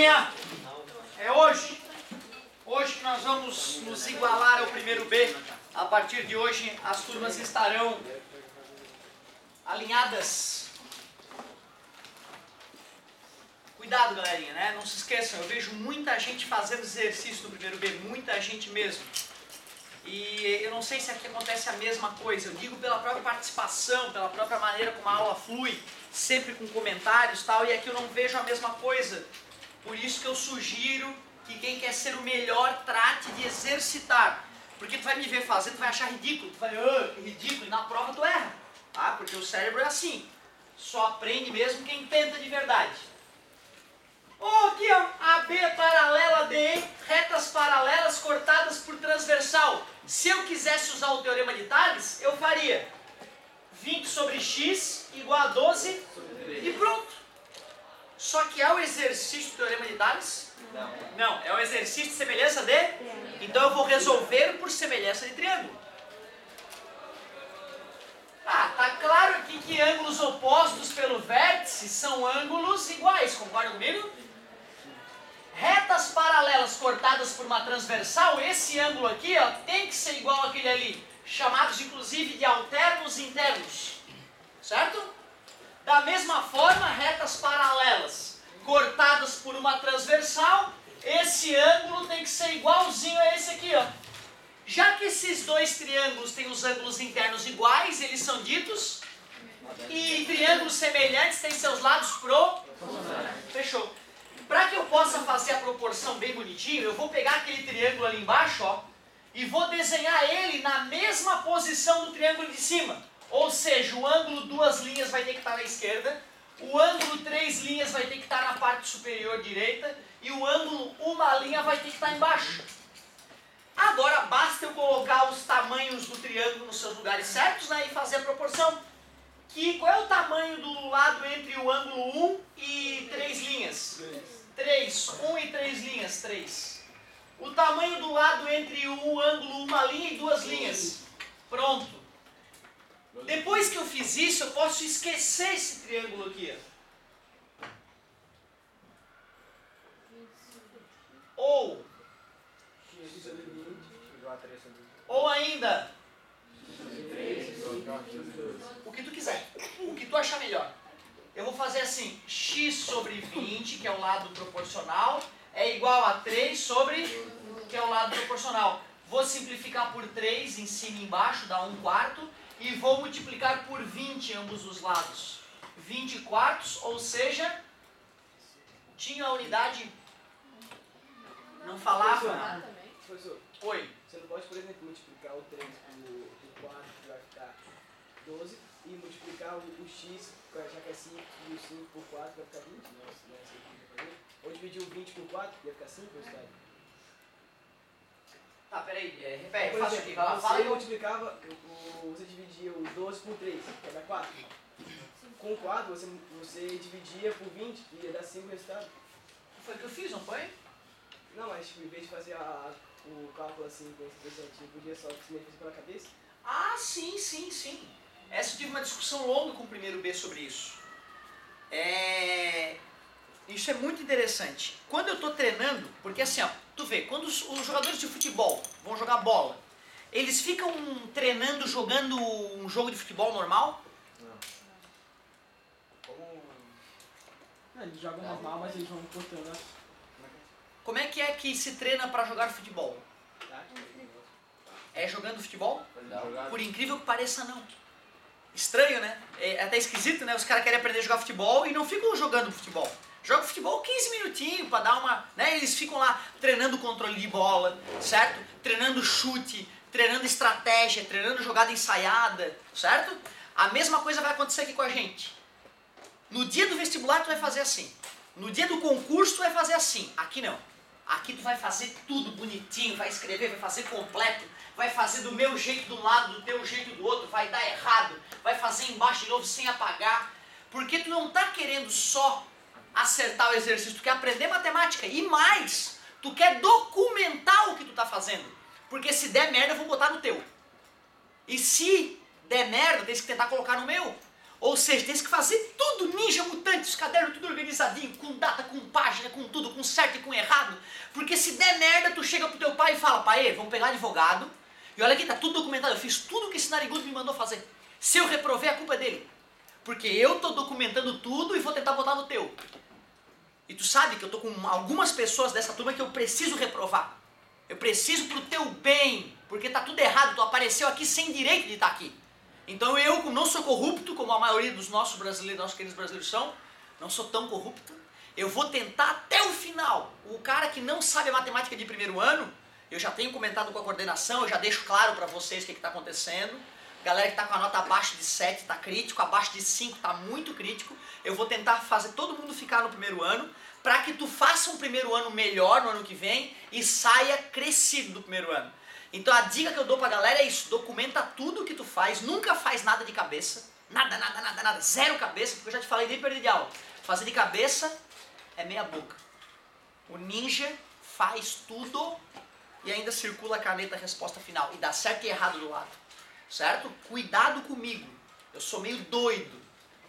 Galerinha, é hoje que nós vamos nos igualar ao primeiro B. A partir de hoje as turmas estarão alinhadas. Cuidado, galerinha, né? Não se esqueçam, eu vejo muita gente fazendo exercício no primeiro B, muita gente mesmo. E eu não sei se aqui acontece a mesma coisa, eu digo pela própria participação, pela própria maneira como a aula flui, sempre com comentários e tal, e aqui eu não vejo a mesma coisa. Por isso que eu sugiro que quem quer ser o melhor trate de exercitar. Porque tu vai me ver fazendo, tu vai achar ridículo, tu vai, que ridículo, e na prova tu erra. Tá? Porque o cérebro é assim, só aprende mesmo quem tenta de verdade. Aqui ó, AB paralela a DE, retas paralelas cortadas por transversal. Se eu quisesse usar o teorema de Tales, eu faria 20 sobre x igual a 12 e pronto. Só que é o exercício do teorema de Tales? Não, é o exercício de semelhança de? Então eu vou resolver por semelhança de triângulo. Tá claro aqui que ângulos opostos pelo vértice são ângulos iguais, concorda comigo? Retas paralelas cortadas por uma transversal, esse ângulo aqui ó, tem que ser igual àquele ali, chamados inclusive de alternos internos, certo? Da mesma forma, retas paralelas cortadas por uma transversal, esse ângulo tem que ser igualzinho a esse aqui, ó. Já que esses dois triângulos têm os ângulos internos iguais, eles são ditos, e triângulos semelhantes têm seus lados Fechou. Para que eu possa fazer a proporção bem bonitinho, eu vou pegar aquele triângulo ali embaixo, ó, e vou desenhar ele na mesma posição do triângulo de cima. Ou seja, o ângulo duas linhas vai ter que estar na esquerda, o ângulo três linhas vai ter que estar na parte superior direita, e o ângulo uma linha vai ter que estar embaixo. Agora basta eu colocar os tamanhos do triângulo nos seus lugares certos, né, e fazer a proporção. Qual é o tamanho do lado entre o ângulo 1 e 3 linhas? 3. 1 e 3 linhas, 3. O tamanho do lado entre o ângulo 1 linha e 2 linhas? Pronto. Depois que eu fiz isso, eu posso esquecer esse triângulo aqui. Ou ainda, o que tu quiser, o que tu achar melhor. Eu vou fazer assim, x sobre 20, que é o lado proporcional, é igual a 3 sobre, que é o lado proporcional. Vou simplificar por 3 em cima e embaixo, dá 1/4, e vou multiplicar por 20 ambos os lados. 20 quartos, ou seja, tinha a unidade, não falava. Professor, Oi. Você não pode, por exemplo, multiplicar o 3 por 4, que vai ficar 12, e multiplicar o x, já que é 5, e o 5 por 4 vai ficar 20, não é assim que vai fazer? Ou dividir o 20 por 4, ia ficar 5, resultado. Tá, peraí, repete, Por faço exemplo, aqui, vai lá, você fala. multiplicava, você dividia o 12 por 3, que ia dar 4. Com 4, você dividia por 20, e ia dar 5 resultado. Foi o que eu fiz, não foi? Não, mas tipo, em vez de fazer o cálculo assim, com esse percentinho, podia só simplesmente fazer pela cabeça? Ah, sim. Essa eu tive uma discussão longa com o primeiro B sobre isso. Isso é muito interessante. Quando eu estou treinando, porque assim, ó, tu vê, quando os jogadores de futebol vão jogar bola, eles ficam treinando, jogando um jogo de futebol normal? Não. Como... Eles jogam normal, mas eles vão cortando as... Como é que se treina para jogar futebol? É jogando futebol? Por incrível que pareça, não. Estranho, né? É até esquisito, né? Os caras querem aprender a jogar futebol e não ficam jogando futebol. Jogam futebol 15 minutinhos para dar uma... né? Eles ficam lá treinando controle de bola, certo? Treinando chute, treinando estratégia, treinando jogada ensaiada, certo? A mesma coisa vai acontecer aqui com a gente. No dia do vestibular tu vai fazer assim. No dia do concurso tu vai fazer assim. Aqui não. Aqui tu vai fazer tudo bonitinho, vai escrever, vai fazer completo, vai fazer do meu jeito de um lado, do teu jeito do outro, vai dar errado, vai fazer embaixo de novo sem apagar, porque tu não está querendo só acertar o exercício, tu quer aprender matemática e mais, tu quer documentar o que tu está fazendo, porque se der merda eu vou botar no teu, e se der merda tem que tentar colocar no meu. Ou seja, tem que fazer tudo, ninja mutante, os cadernos tudo organizadinho, com data, com página, com tudo, com certo e com errado. Porque se der merda, tu chega pro teu pai e fala, pai, vamos pegar advogado. E olha aqui, tá tudo documentado, eu fiz tudo que esse narigudo me mandou fazer. Se eu reprovei, a culpa é dele. Porque eu tô documentando tudo e vou tentar botar no teu. E tu sabe que eu tô com algumas pessoas dessa turma que eu preciso reprovar. Eu preciso pro teu bem, porque tá tudo errado, tu apareceu aqui sem direito de estar aqui. Então eu não sou corrupto, como a maioria dos nossos brasileiros, nossos queridos brasileiros são, não sou tão corrupto. Eu vou tentar até o final. O cara que não sabe a matemática de primeiro ano, eu já tenho comentado com a coordenação, eu já deixo claro para vocês o que está acontecendo. Galera que está com a nota abaixo de 7 está crítico, abaixo de 5 está muito crítico. Eu vou tentar fazer todo mundo ficar no primeiro ano, para que tu faça um primeiro ano melhor no ano que vem e saia crescido do primeiro ano. Então a dica que eu dou pra galera é isso, documenta tudo que tu faz, nunca faz nada de cabeça, nada, zero cabeça, porque eu já te falei desde perder de aula. Fazer de cabeça é meia boca. O ninja faz tudo e ainda circula a caneta resposta final, e dá certo e errado do lado, certo? Cuidado comigo, eu sou meio doido.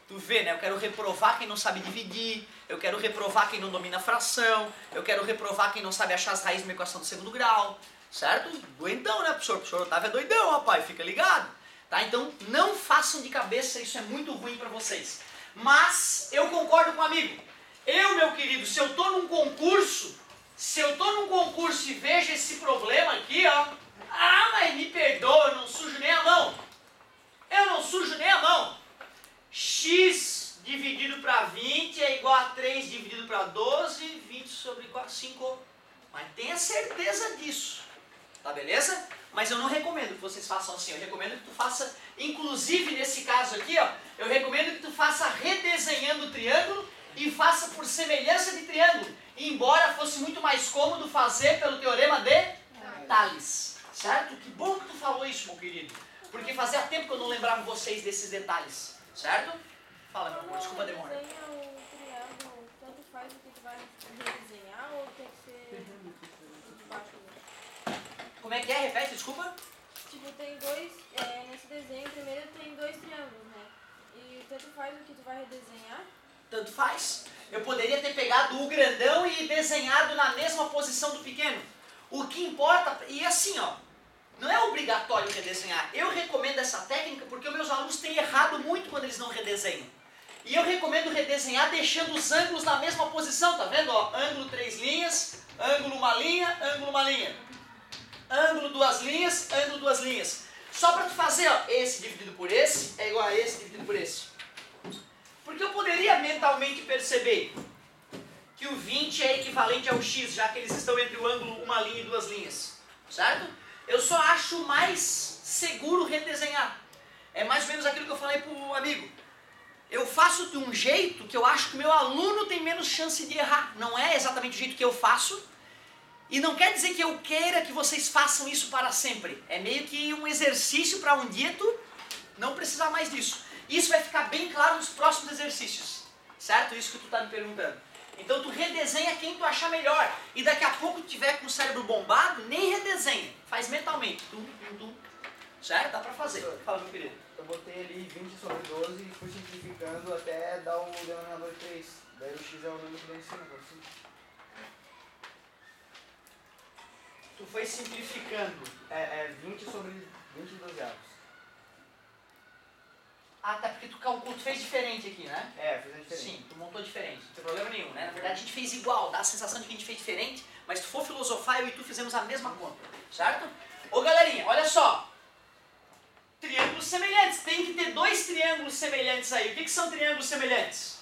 Tu vê, né? Eu quero reprovar quem não sabe dividir, eu quero reprovar quem não domina a fração, eu quero reprovar quem não sabe achar as raízes de uma equação do segundo grau, certo? Doidão, né, professor? O professor Otávio é doidão, rapaz, fica ligado. Tá? Então, não façam de cabeça, isso é muito ruim para vocês. Mas, eu concordo com o amigo. Eu, meu querido, se eu tô num concurso, e vejo esse problema aqui, ó, mas me perdoa, eu não sujo nem a mão. X dividido para 20 é igual a 3 dividido para 12, 20 sobre 5. Mas tenha certeza disso, tá beleza? Mas eu não recomendo que vocês façam assim, eu recomendo que tu faça, inclusive nesse caso aqui, ó, eu recomendo que tu faça redesenhando o triângulo e faça por semelhança de triângulo, embora fosse muito mais cômodo fazer pelo teorema de Tales, certo? Que bom que tu falou isso, meu querido, porque fazia tempo que eu não lembrava vocês desses detalhes. Certo? Fala, meu amor, desculpa a demora. Desenha o triângulo, tanto faz o que tu vai redesenhar ou tem que ser de baixo? Como é que é? Repete, desculpa. Tipo, tem dois, nesse desenho primeiro tem dois triângulos, né? E tanto faz o que tu vai redesenhar? Tanto faz. Eu poderia ter pegado o grandão e desenhado na mesma posição do pequeno. O que importa, e assim, ó, não é obrigatório redesenhar. Eu recomendo essa técnica porque os meus alunos têm errado muito quando eles não redesenham. E eu recomendo redesenhar deixando os ângulos na mesma posição, tá vendo? Ó, ângulo 3 linhas, ângulo 1 linha, ângulo 1 linha. Ângulo 2 linhas, ângulo 2 linhas. Só para tu fazer, ó, esse dividido por esse é igual a esse dividido por esse. Porque eu poderia mentalmente perceber que o 20 é equivalente ao x, já que eles estão entre o ângulo 1 linha e 2 linhas. Certo? Eu só acho mais seguro redesenhar. É mais ou menos aquilo que eu falei pro amigo. Eu faço de um jeito que eu acho que o meu aluno tem menos chance de errar. Não é exatamente o jeito que eu faço. E não quer dizer que eu queira que vocês façam isso para sempre. É meio que um exercício para um dia tu não precisar mais disso. Isso vai ficar bem claro nos próximos exercícios. Certo? Isso que tu está me perguntando. Então tu redesenha quem tu achar melhor. E daqui a pouco tu tiver com o cérebro bombado, nem redesenha. Faz mentalmente. Certo? Dá pra fazer. Fala, meu querido. Eu botei ali 20 sobre 12 e fui simplificando até dar o denominador 3. Daí o x é o número que dá em cima. Assim. Tu foi simplificando. 20 sobre 20 dozeavos. Ah, tá, porque tu fez diferente aqui, né? Fiz diferente. Sim, tu montou diferente, não tem problema nenhum, né? Na verdade a gente fez igual, dá a sensação de que a gente fez diferente, mas se tu for filosofar, eu e tu fizemos a mesma conta, certo? Ô galerinha, olha só. Triângulos semelhantes, tem que ter dois triângulos semelhantes aí. O que são triângulos semelhantes?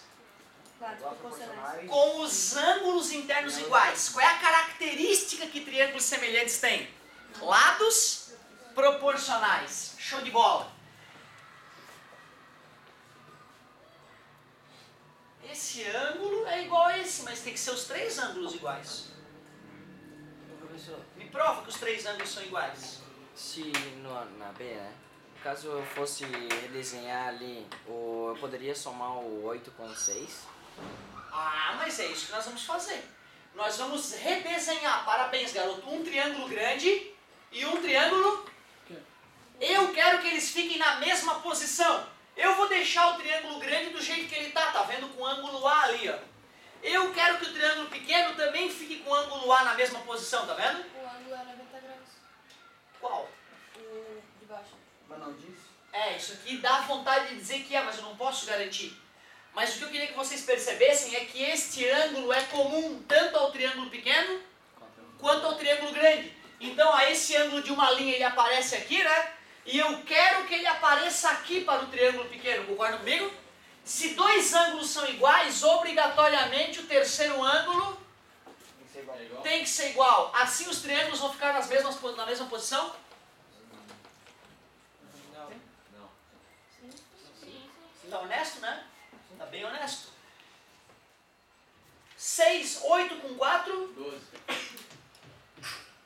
Claro, proporcionais. Com os ângulos internos iguais. Qual é a característica que triângulos semelhantes têm? Lados proporcionais. Show de bola. Esse ângulo é igual a esse, mas tem que ser os três ângulos iguais. Professor, Me prova que os três ângulos são iguais. se na B, né? Caso eu fosse redesenhar ali, eu poderia somar o 8 com o 6? Ah, mas é isso que nós vamos fazer. Nós vamos redesenhar, parabéns garoto, um triângulo grande e um triângulo... Eu quero que eles fiquem na mesma posição. Eu vou deixar o triângulo grande do jeito que ele tá vendo com o ângulo A ali, ó. Eu quero que o triângulo pequeno também fique com o ângulo A na mesma posição, tá vendo? O ângulo é 90 graus. Qual? O de baixo. Mas não disse. Isso aqui dá vontade de dizer que é, mas eu não posso garantir. Mas o que eu queria que vocês percebessem é que este ângulo é comum tanto ao triângulo pequeno quanto ao triângulo grande. Então, esse ângulo de uma linha ele aparece aqui, né? E eu quero que ele apareça aqui para o triângulo pequeno, concorda comigo? Se dois ângulos são iguais, obrigatoriamente o terceiro ângulo tem que ser igual. Assim os triângulos vão ficar na mesma posição? Não. Sim. Tá honesto, né? Tá bem honesto. 6, 8 com 4. 12.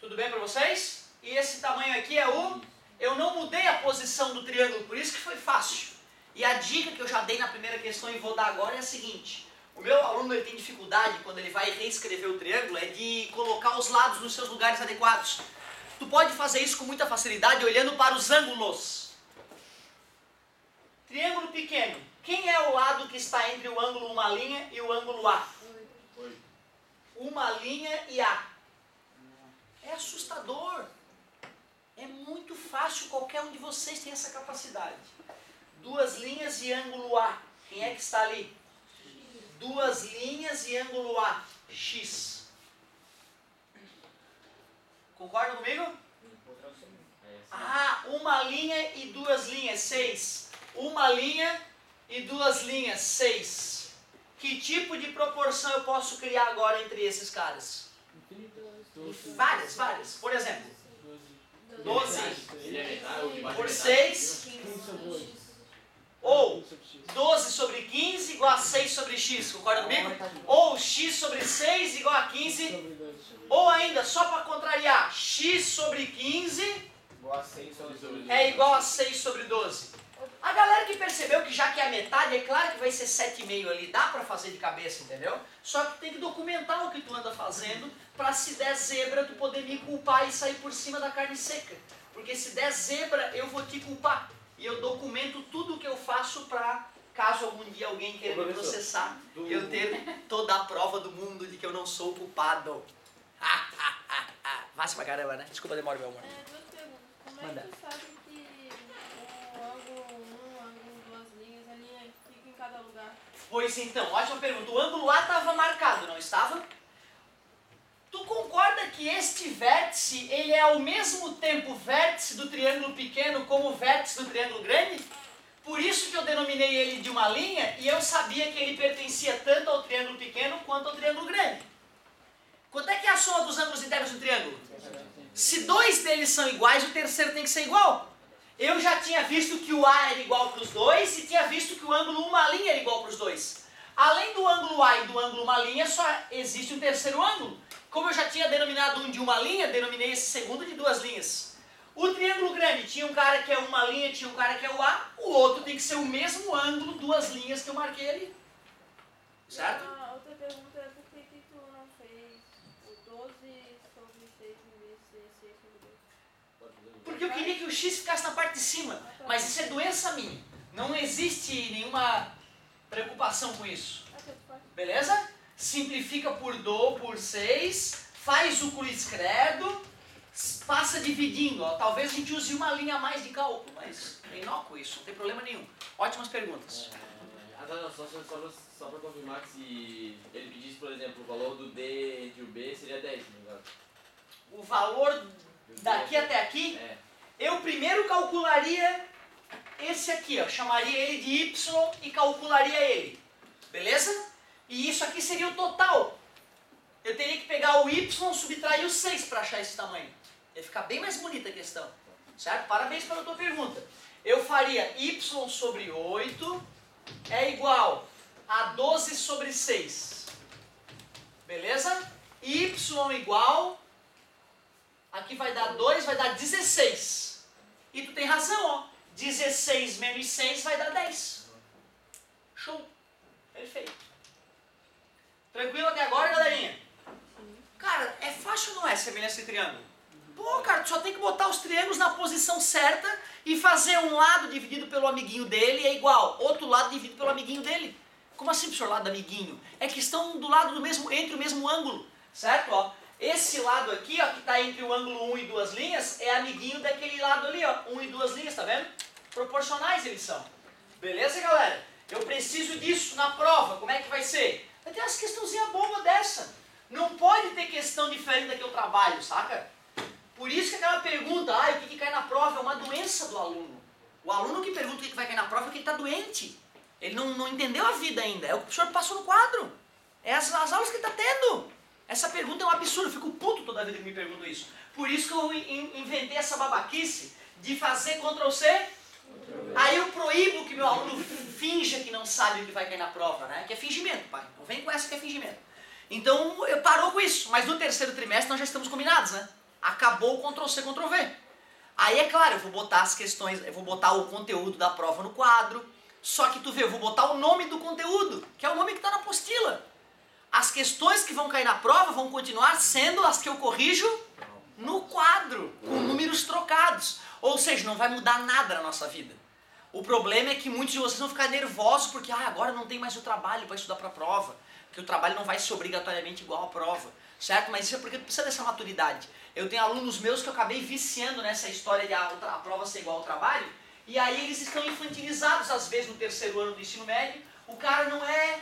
Tudo bem para vocês? E esse tamanho aqui é o... Eu não mudei a posição do triângulo, por isso que foi fácil. E a dica que eu já dei na primeira questão e vou dar agora é a seguinte. O meu aluno ele tem dificuldade, quando ele vai reescrever o triângulo, é de colocar os lados nos seus lugares adequados. Tu pode fazer isso com muita facilidade olhando para os ângulos. Triângulo pequeno. Quem é o lado que está entre o ângulo uma linha e o ângulo A? 8. Uma linha e A. É assustador. É muito fácil, qualquer um de vocês tem essa capacidade. Duas linhas e ângulo A. Quem é que está ali? Duas linhas e ângulo A. X. Concordam comigo? Uma linha e duas linhas, 6. Uma linha e duas linhas, 6. Que tipo de proporção eu posso criar agora entre esses caras? Várias. Por exemplo, 12 por 6 ou 12 sobre 15 igual a 6 sobre x, concorda comigo? Ou x sobre 6 igual a 15, ou ainda, só para contrariar, x sobre 15 Igual a 6 sobre 12. é igual a 6 sobre 12. A galera que percebeu que já que é a metade, é claro que vai ser 7,5 ali, dá pra fazer de cabeça, entendeu? Só que tem que documentar o que tu anda fazendo pra se der zebra tu poder me culpar e sair por cima da carne seca. Porque se der zebra eu vou te culpar. E eu documento tudo o que eu faço pra, caso algum dia alguém queira me processar, eu ter toda a prova do mundo de que eu não sou culpado. Vai-se pra caramba, né? Desculpa, demora meu amor. Duas perguntas. Como é Manda. que tu sabe que o ângulo, duas linhas, a linha fica em cada lugar? Pois então, ótima pergunta. O ângulo A estava marcado, não estava? Tu concorda que este vértice, ele é ao mesmo tempo vértice do triângulo pequeno como vértice do triângulo grande? Por isso que eu denominei ele de uma linha e eu sabia que ele pertencia tanto ao triângulo pequeno quanto ao triângulo grande. Quanto é que é a soma dos ângulos internos do triângulo? Se dois deles são iguais, o terceiro tem que ser igual. Eu já tinha visto que o A era igual para os dois e tinha visto que o ângulo uma linha era igual para os dois. Além do ângulo A e do ângulo uma linha, só existe um terceiro ângulo. Como eu já tinha denominado um de uma linha, denominei esse segundo de duas linhas. O triângulo grande tinha um cara que é uma linha, tinha um cara que é o A, o outro tem que ser o mesmo ângulo, duas linhas que eu marquei ali. Certo? A outra pergunta é por que tu não fez o 12 sobre 6 em vez de ser 6 sobre 2? Porque eu queria que o X ficasse na parte de cima. Mas isso é doença minha. Não existe nenhuma preocupação com isso. Beleza? Simplifica por 6, faz o cruz credo, passa dividindo. Ó. Talvez a gente use uma linha a mais de cálculo, mas é inócuo isso, não tem problema nenhum. Ótimas perguntas. Só para confirmar que se ele pedisse, por exemplo, o valor do D entre o B seria 10, não é? O valor daqui até aqui, É. eu primeiro calcularia esse aqui, ó, chamaria ele de Y e calcularia ele. Beleza? E isso aqui seria o total. Eu teria que pegar o Y, subtrair o 6 para achar esse tamanho. Ia ficar bem mais bonita a questão. Certo? Parabéns pela tua pergunta. Eu faria Y sobre 8 é igual a 12 sobre 6. Beleza? Y igual, aqui vai dar 2, vai dar 16. E tu tem razão, ó. 16 menos 6 vai dar 10. Show. Perfeito. Tranquilo até agora, galerinha? Cara, é fácil ou não é semelhança de triângulo? Pô, cara, tu só tem que botar os triângulos na posição certa e fazer um lado dividido pelo amiguinho dele é igual, outro lado dividido pelo amiguinho dele. Como assim, professor, lado do amiguinho? É que estão do lado do mesmo, entre o mesmo ângulo, certo? Ó, esse lado aqui, ó, que está entre o ângulo 1 e 2 linhas, é amiguinho daquele lado ali, ó, 1 e 2 linhas, tá vendo? Proporcionais eles são. Beleza, galera? Eu preciso disso na prova, como é que vai ser? Vai ter umas questãozinhas boba dessa. Não pode ter questão diferente da que eu trabalho, saca? Por isso que aquela pergunta, o que cai na prova é uma doença do aluno. O aluno que pergunta o que vai cair na prova é que ele está doente. Ele não entendeu a vida ainda. É o que o professor passou no quadro. É as aulas que ele está tendo. Essa pergunta é um absurdo. Eu fico puto toda vez que me perguntam isso. Por isso que eu inventei essa babaquice de fazer Ctrl+C. Aí eu proíbo que meu aluno finja que não sabe o que vai cair na prova, né? Que é fingimento, pai. Não vem com essa que é fingimento. Então, eu parou com isso. Mas no terceiro trimestre nós já estamos combinados, né? Acabou o Ctrl+C, Ctrl+V. Aí, é claro, eu vou botar as questões, eu vou botar o conteúdo da prova no quadro. Só que tu vê, eu vou botar o nome do conteúdo, que é o nome que está na apostila. As questões que vão cair na prova vão continuar sendo as que eu corrijo no quadro, com números trocados. Ou seja, não vai mudar nada na nossa vida. O problema é que muitos de vocês vão ficar nervosos porque agora não tem mais o trabalho para estudar para a prova. Porque o trabalho não vai ser obrigatoriamente igual à prova. Certo? Mas isso é porque tu precisa dessa maturidade. Eu tenho alunos meus que eu acabei viciando nessa história de a prova ser igual ao trabalho. E aí eles estão infantilizados às vezes no terceiro ano do ensino médio. O cara não é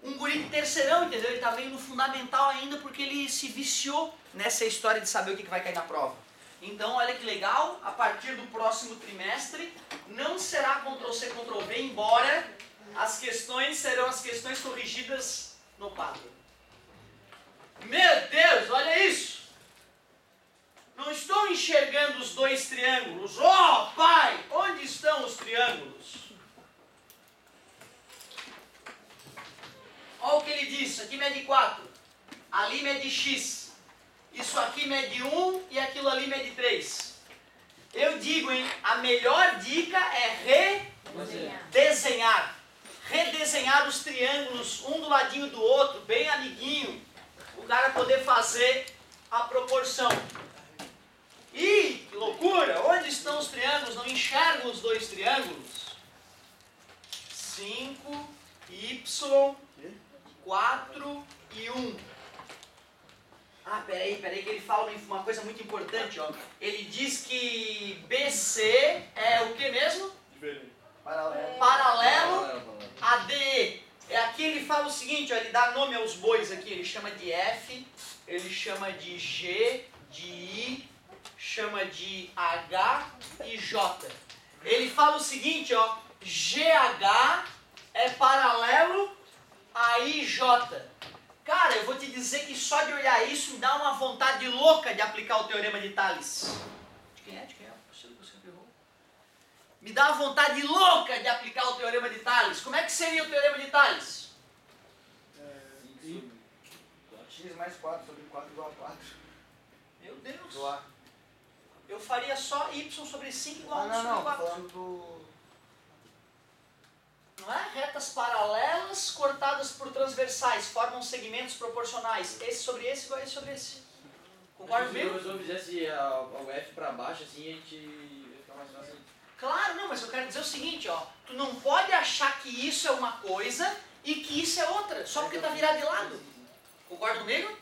um guri de terceirão, entendeu? Ele está meio no fundamental ainda porque ele se viciou nessa história de saber o que vai cair na prova. Então, olha que legal, a partir do próximo trimestre não será Ctrl+C, Ctrl+V, embora as questões serão as questões corrigidas no quadro. Meu Deus, olha isso! Não estou enxergando os dois triângulos. Oh, pai, onde estão os triângulos? Olha o que ele disse, aqui mede 4, ali mede x. Isso aqui mede 1 e aquilo ali mede 3. Eu digo, hein, a melhor dica é redesenhar. Redesenhar os triângulos, um do ladinho do outro, bem amiguinho. O cara poder fazer a proporção. Ih, que loucura! Onde estão os triângulos? Não enxergo os dois triângulos. 5, y, 4 e 1. Ah, peraí, que ele fala uma coisa muito importante, ó. Ele diz que BC é o que mesmo? Paralelo a DE. Aqui ele fala o seguinte, ó, ele dá nome aos bois aqui, ele chama de F, ele chama de G, de I, chama de H e J. Ele fala o seguinte, ó, GH é paralelo a IJ. Cara, eu vou te dizer que só de olhar isso me dá uma vontade louca de aplicar o Teorema de Tales. De quem é? Me dá uma vontade louca de aplicar o Teorema de Tales. Como é que seria o Teorema de Tales? X mais 4 sobre 4 igual a 4. Meu Deus. Eu faria só y sobre 5 igual a 1 sobre 4. Não, falando do... Não é? Retas paralelas cortadas por transversais formam segmentos proporcionais. Esse sobre esse igual a esse sobre esse. Concorda comigo? Se o professor fizesse o F para baixo, assim, a gente ia ficar mais fácil. Claro, não, mas eu quero dizer o seguinte, ó. Tu não pode achar que isso é uma coisa e que isso é outra, só porque tá virado de lado. Concorda comigo?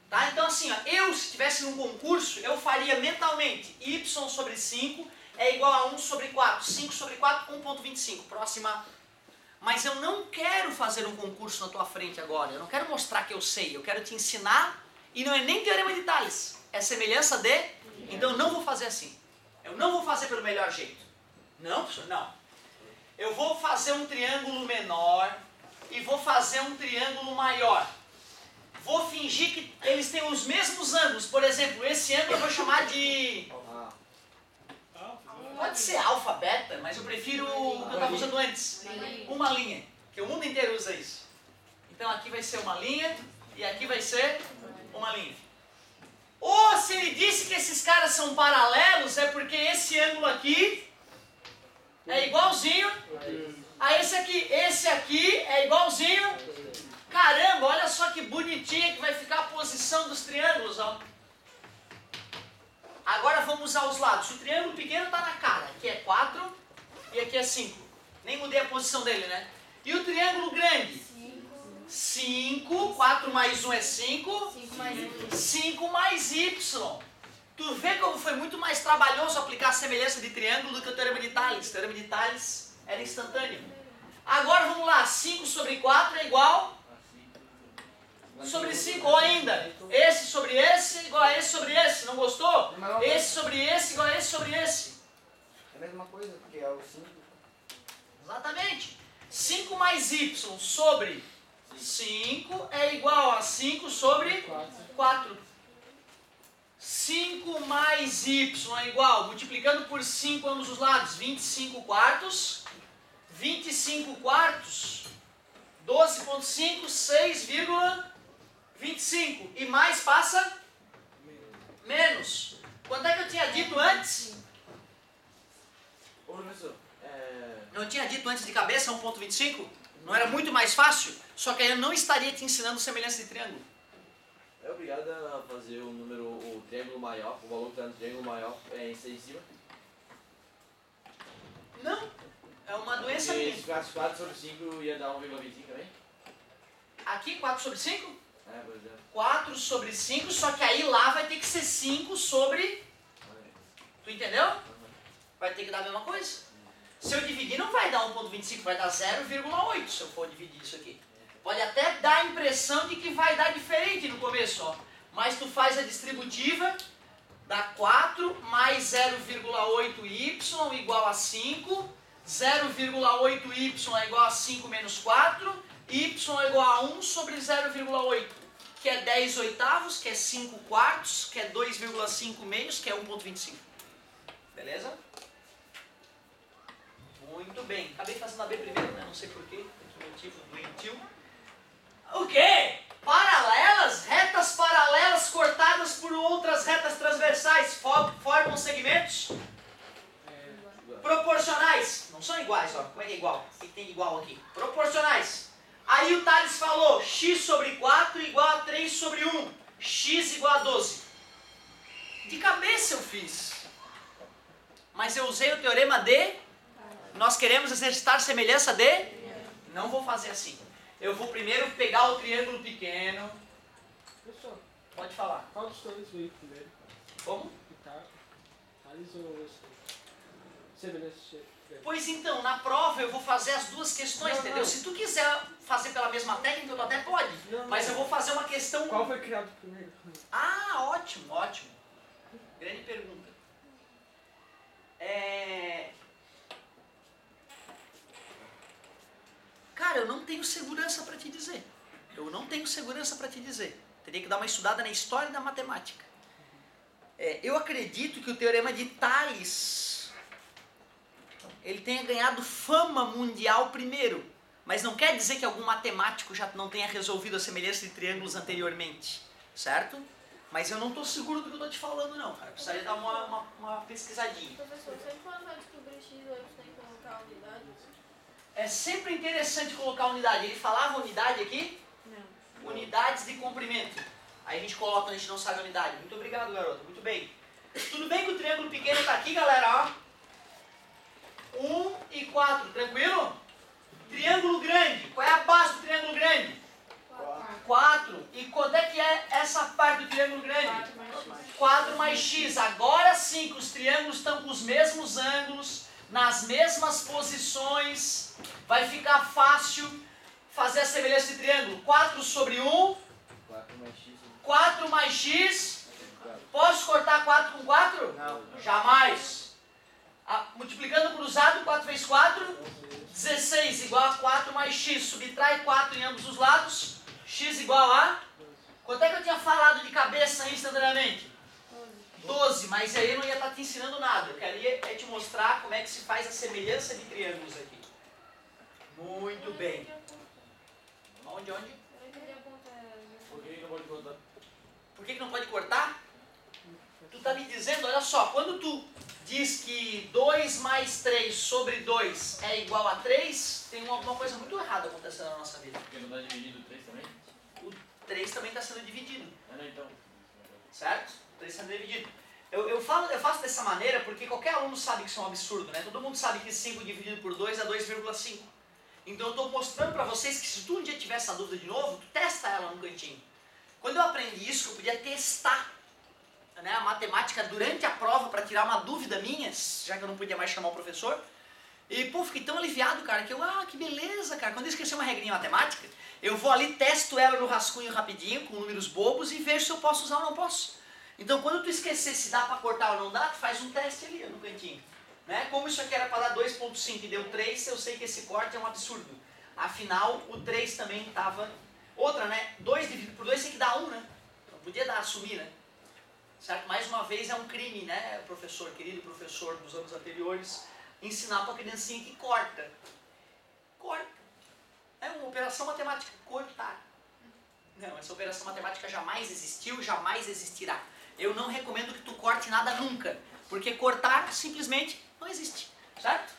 Tá? Então assim, ó, eu se estivesse num concurso, eu faria mentalmente y sobre 5 é igual a 1 sobre 4. 5 sobre 4, 1.25. Próxima. Mas eu não quero fazer um concurso na tua frente agora. Eu não quero mostrar que eu sei. Eu quero te ensinar. E não é nem Teorema de Tales. É semelhança de... Então eu não vou fazer assim. Eu não vou fazer pelo melhor jeito. Não, professor? Não. Eu vou fazer um triângulo menor e vou fazer um triângulo maior. Vou fingir que eles têm os mesmos ângulos. Por exemplo, esse ângulo eu vou chamar de... Pode ser alfa, beta, mas eu prefiro o que eu estava usando antes. Uma linha, que o mundo inteiro usa isso. Então aqui vai ser uma linha e aqui vai ser uma linha. Ou se ele disse que esses caras são paralelos, é porque esse ângulo aqui é igualzinho a esse aqui. Esse aqui é igualzinho. Caramba, olha só que bonitinha que vai ficar a posição dos triângulos, ó. Agora vamos usar os lados. O triângulo pequeno está na cara. Aqui é 4 e aqui é 5. Nem mudei a posição dele, né? E o triângulo grande? 5. 4 mais 1 é 5. 5 mais y. Tu vê como foi muito mais trabalhoso aplicar a semelhança de triângulo do que o teorema de Tales. O teorema de Tales era instantâneo. Agora vamos lá. 5 sobre 4 é igual sobre 5. Ou ainda, esse sobre esse igual a esse sobre esse. Não gostou? Esse sobre esse igual a esse sobre esse. É a mesma coisa, porque é o 5. Exatamente. 5 mais y sobre 5 é igual a 5 sobre 4. 5 mais y é igual, multiplicando por 5 ambos os lados, 25 quartos. 25 quartos, 12,5, 6,25. E mais passa? Menos. Quanto é que eu tinha dito antes? Ô, professor, Eu tinha dito antes de cabeça 1,25? Não era muito mais fácil? Só que aí eu não estaria te ensinando semelhança de triângulo. é obrigado a fazer o número, o triângulo maior, o valor que está no triângulo maior em C em cima? Não. É uma doença Porque minha. se ficasse 4 sobre 5 ia dar 1,25 também? Aqui 4 sobre 5? É, por exemplo. 4 sobre 5, só que aí lá vai ter que ser 5 sobre... Tu entendeu? Vai ter que dar a mesma coisa. Se eu dividir não vai dar 1,25, vai dar 0,8 se eu for dividir isso aqui. Pode até dar a impressão de que vai dar diferente no começo, ó. Mas tu faz a distributiva, dá 4 mais 0,8y igual a 5. 0,8y é igual a 5 menos 4. Y é igual a 1 sobre 0,8. Que é 10 oitavos, que é 5 quartos, que é 2,5 meios, que é 1,25. Beleza? Muito bem. Acabei fazendo a B primeiro, né? Não sei porquê. Que motivo doentio. O quê? Paralelas, retas paralelas cortadas por outras retas transversais formam segmentos proporcionais. Não são iguais, ó. Como é que é igual? O que tem de igual aqui? Proporcionais. Aí o Tales falou x sobre 4 igual a 3 sobre 1. X igual a 12. De cabeça eu fiz. Mas eu usei o teorema de... Nós queremos exercitar semelhança de... Não vou fazer assim. Eu vou primeiro pegar o triângulo pequeno. Professor, Pode falar. qual dos dois veio primeiro? Como? Tales ou semelhança? Pois então, na prova eu vou fazer as duas questões, Não, entendeu? não. Se tu quiser fazer pela mesma técnica, tu até pode. Não, Mas não. eu vou fazer uma questão... Qual foi criado primeiro? Ah, ótimo, ótimo. Grande pergunta. Cara, eu não tenho segurança para te dizer. Eu não tenho segurança para te dizer. Teria que dar uma estudada na história da matemática. Eu acredito que o teorema de Tales ele tenha ganhado fama mundial primeiro. Mas não quer dizer que algum matemático já não tenha resolvido a semelhança de triângulos anteriormente. Certo? Mas eu não estou seguro do que eu estou te falando, não, cara. Precisaria dar uma pesquisadinha. Professor, sempre quando vai descobrir x, a gente tem que colocar a unidade? É sempre interessante colocar unidade. Ele falava unidade aqui? Não. Unidades de comprimento. Aí a gente coloca quando a gente não sabe a unidade. Muito obrigado, garoto. Muito bem. Tudo bem que o triângulo pequeno está aqui, galera? Ó. 1 e 4. Tranquilo? Triângulo grande. Qual é a base do triângulo grande? 4. E quanto é que é essa parte do triângulo grande? 4 mais x. Agora sim que os triângulos estão com os mesmos ângulos, nas mesmas posições. Vai ficar fácil fazer a semelhança de triângulo. 4 sobre 1. 4 mais x. 4 mais x. Posso cortar 4 com 4? Não. Jamais. Multiplicando cruzado, 4 vezes 4. 16 igual a 4 mais x. Subtrai 4 em ambos os lados. X igual a... Quanto é que eu tinha falado de cabeça instantaneamente? 12, mas aí eu não ia estar te ensinando nada. Eu queria te mostrar como é que se faz a semelhança de triângulos aqui. Muito bem. Onde? Eu não entendi a conta. Por que não pode contar? Por que não pode cortar? Tu tá me dizendo, olha só, quando tu diz que 2 mais 3 sobre 2 é igual a 3, tem alguma coisa muito errada acontecendo na nossa vida. Porque não está dividido 3 também? O 3 também está sendo dividido, Ah, não, então. certo? O 3 está sendo dividido. Eu faço dessa maneira porque qualquer aluno sabe que isso é um absurdo, né? Todo mundo sabe que 5 dividido por 2 é 2,5. Então eu estou mostrando para vocês que se tu um dia tiver essa dúvida de novo, tu testa ela no cantinho. Quando eu aprendi isso, eu podia testar, né, a matemática durante a prova para tirar uma dúvida minha, já que eu não podia mais chamar o professor. E, pô, fiquei tão aliviado, cara, que que beleza, cara. Quando eu esqueci uma regrinha matemática, eu vou ali, testo ela no rascunho rapidinho, com números bobos, e vejo se eu posso usar ou não posso. Então, quando tu esquecer se dá para cortar ou não dá, tu faz um teste ali no cantinho. Né? Como isso aqui era para dar 2,5 e deu 3, eu sei que esse corte é um absurdo. Afinal, o 3 também estava... Outra, né? 2 dividido por 2 tem que dar 1, né? Não podia dar, assumir, né? Certo? Mais uma vez é um crime, né, professor, querido professor dos anos anteriores, ensinar para a criancinha que corta. Corta. É uma operação matemática, cortar. Não, essa operação matemática jamais existiu, jamais existirá. Eu não recomendo que tu corte nada nunca, porque cortar simplesmente não existe, certo?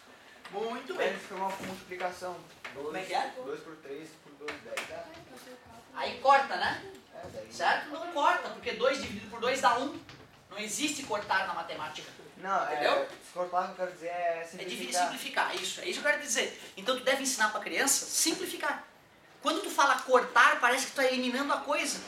Muito bem. Ele ficou uma multiplicação. Como é que é? 2 por 3 por 2, 10. Dá? Aí corta, né? É, 10. Certo? Não corta, porque 2 dividido por 2 dá 1. Não existe cortar na matemática. Não, Entendeu? cortar, o que eu quero dizer é É dividir e simplificar. simplificar, isso. É isso que eu quero dizer. Então tu deve ensinar para a criança simplificar. Quando tu fala cortar, parece que tu está eliminando a coisa.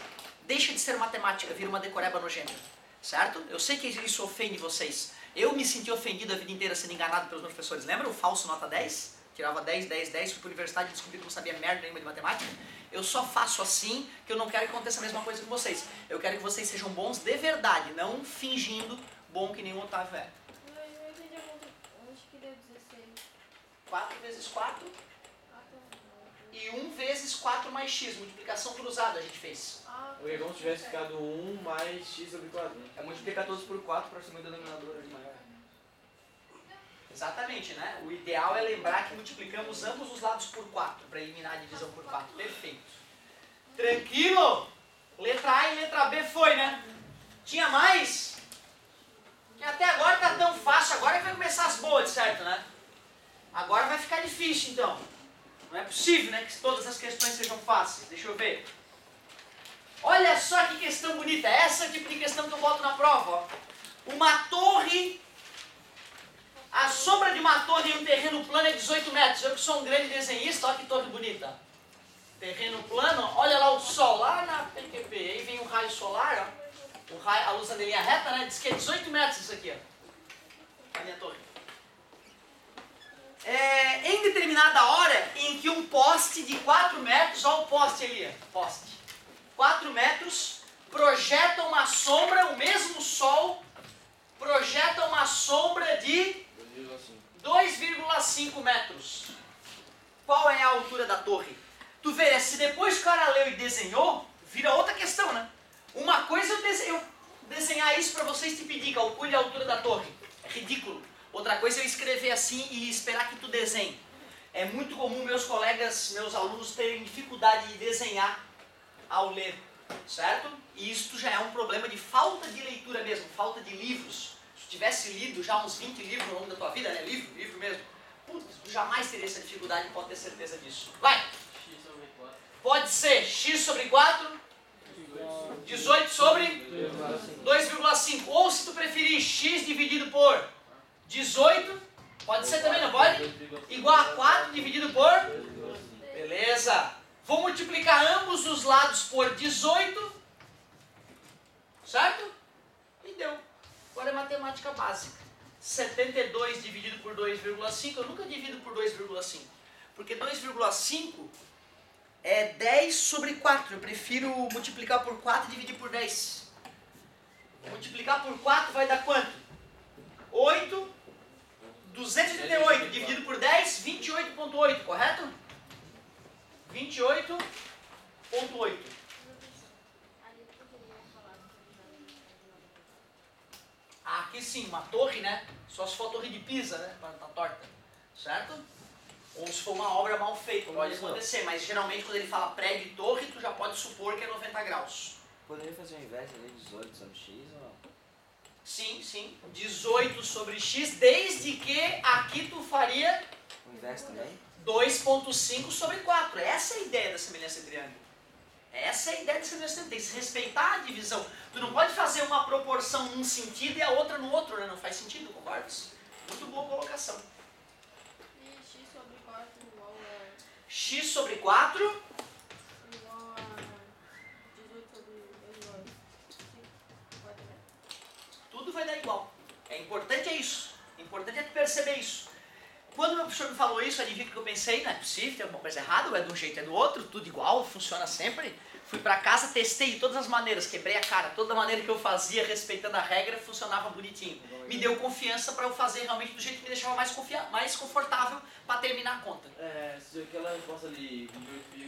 Deixa de ser matemática, vira uma decoreba nojenta. Certo? Eu sei que isso ofende vocês. Eu me senti ofendido a vida inteira sendo enganado pelos meus professores. Lembra o falso nota 10? Tirava 10, 10, 10, fui para a universidade e descobri que não sabia merda nenhuma de matemática. Eu só faço assim, que eu não quero que aconteça a mesma coisa com vocês. Eu quero que vocês sejam bons de verdade, não fingindo bom que nem o Otávio é. Eu entendi a conta. Acho que deu 16. 4 vezes 4 Ah, tá. e 1 vezes 4 mais x. Multiplicação cruzada a gente fez. Ah, Porque é como se tivesse ficado 1 mais x sobre 4. É multiplicar todos por 4 para assumir o denominador ali maior. Exatamente, né? O ideal é lembrar que multiplicamos ambos os lados por 4, para eliminar a divisão por 4. Perfeito. Tranquilo? Letra A e letra B foi, né? Tinha mais? Que até agora tá tão fácil, agora que vai começar as boas, certo, né? Agora vai ficar difícil, então. Não é possível, né, que todas as questões sejam fáceis. Deixa eu ver. Olha só que questão bonita. Essa é o tipo de questão que eu boto na prova, ó. Uma torre... A sombra de uma torre em um terreno plano é 18 metros. Eu que sou um grande desenhista, olha que torre bonita. Terreno plano, olha lá o sol, lá na PQP. Aí vem o raio solar, ó. O raio, a luz da linha reta, né? Diz que é 18 metros isso aqui, ó. A minha torre. Em determinada hora em que um poste de 4 metros, olha o poste ali, ó. Poste. 4 metros, projeta uma sombra, o mesmo sol projeta uma sombra de 2,5 metros. Qual é a altura da torre? Tu vê, se depois que o cara leu e desenhou, vira outra questão, né? Uma coisa eu desenhar isso para vocês te pedir, calcule a altura da torre. É ridículo. Outra coisa é eu escrever assim e esperar que tu desenhe. É muito comum meus colegas, meus alunos terem dificuldade de desenhar ao ler, certo? E isso já é um problema de falta de leitura mesmo, falta de livros. Tivesse lido já uns 20 livros ao longo da tua vida, né? Livro mesmo. Putz, tu jamais teria essa dificuldade, pode ter certeza disso. Vai! X sobre 4. Pode ser x sobre 4, 18 sobre 2,5. Ou se tu preferir x dividido por 18, pode ser também, não pode? Igual a 4 dividido por... Beleza. Vou multiplicar ambos os lados por 18, certo? E deu. Agora é matemática básica. 72 dividido por 2,5, eu nunca divido por 2,5. Porque 2,5 é 10 sobre 4. Eu prefiro multiplicar por 4 e dividir por 10. Multiplicar por 4 vai dar quanto? 8. 238 dividido por 10, 28,8, correto? 28,8. Aqui sim, uma torre, né? Só se for a torre de Pisa, né? Para estar torta, certo? Ou se for uma obra mal feita, pode acontecer. Mas geralmente quando ele fala prédio e torre, tu já pode supor que é 90 graus. Poderia fazer o inverso ali, 18 sobre x ou não? Sim, sim. 18 sobre x, desde que aqui tu faria O inverso também? 2,5 sobre 4. Essa é a ideia da semelhança triângulo. Essa é a ideia de semestre, tem que se respeitar a divisão. Tu não pode fazer uma proporção num sentido e a outra no outro, né? Não faz sentido, concordas? Muito boa colocação. E x sobre 4 igual a... X sobre 4, igual a 18 sobre 2 igual a 5. Pode, né? tudo vai dar igual. É importante isso. É importante é tu perceber isso. Quando meu professor me falou isso, adivinha o que eu pensei? Não é possível, tem alguma coisa errada, ou é de um jeito, é do outro, tudo igual, funciona sempre. Fui pra casa, testei de todas as maneiras, quebrei a cara, toda maneira que eu fazia, respeitando a regra, funcionava bonitinho. Me deu confiança para eu fazer realmente do jeito que me deixava mais confortável para terminar a conta. Se aquela resposta ali,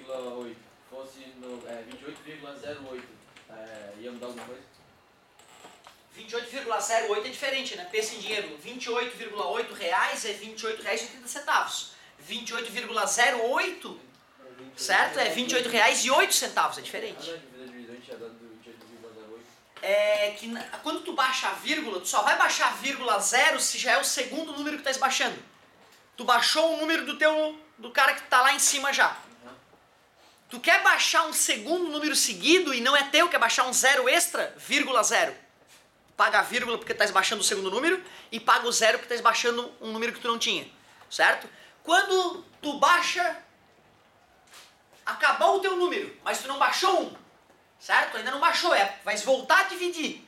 28,8, fosse no 28,08, ia mudar alguma coisa? 28,08 é diferente, né? Pensa em dinheiro, 28,8 reais é 28 reais e 80 centavos. 28,08, certo? É 28 reais e 8 centavos, é diferente. Ah, não, a divisão tinha dado 28,08. É que quando tu baixa a vírgula, tu só vai baixar a vírgula 0 se já é o segundo número que tu está baixando. Tu baixou o número do cara que está lá em cima já. Tu quer baixar um segundo número seguido e não é teu, quer baixar um zero extra, vírgula 0. Paga a vírgula porque tu está baixando o segundo número e paga o 0 porque tu está baixando um número que tu não tinha, certo? Quando tu baixa, acabou o teu número, mas tu não baixou um, certo? Ainda não baixou, vai voltar a dividir.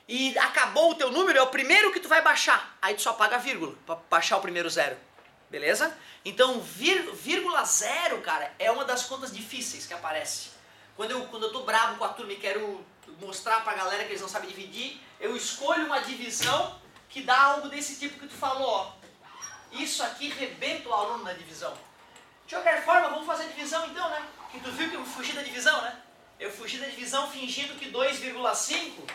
E acabou o teu número, é o primeiro que tu vai baixar. Aí tu só paga a vírgula para baixar o primeiro 0. Beleza? Então, vírgula 0, cara, é uma das contas difíceis que aparece. Quando eu tô bravo com a turma e quero mostrar pra galera que eles não sabem dividir, eu escolho uma divisão que dá algo desse tipo que tu falou, ó. Isso aqui rebenta o aluno na divisão. De qualquer forma, vamos fazer a divisão então, né? Que tu viu que eu fugi da divisão, né? Eu fugi da divisão fingindo que 2,5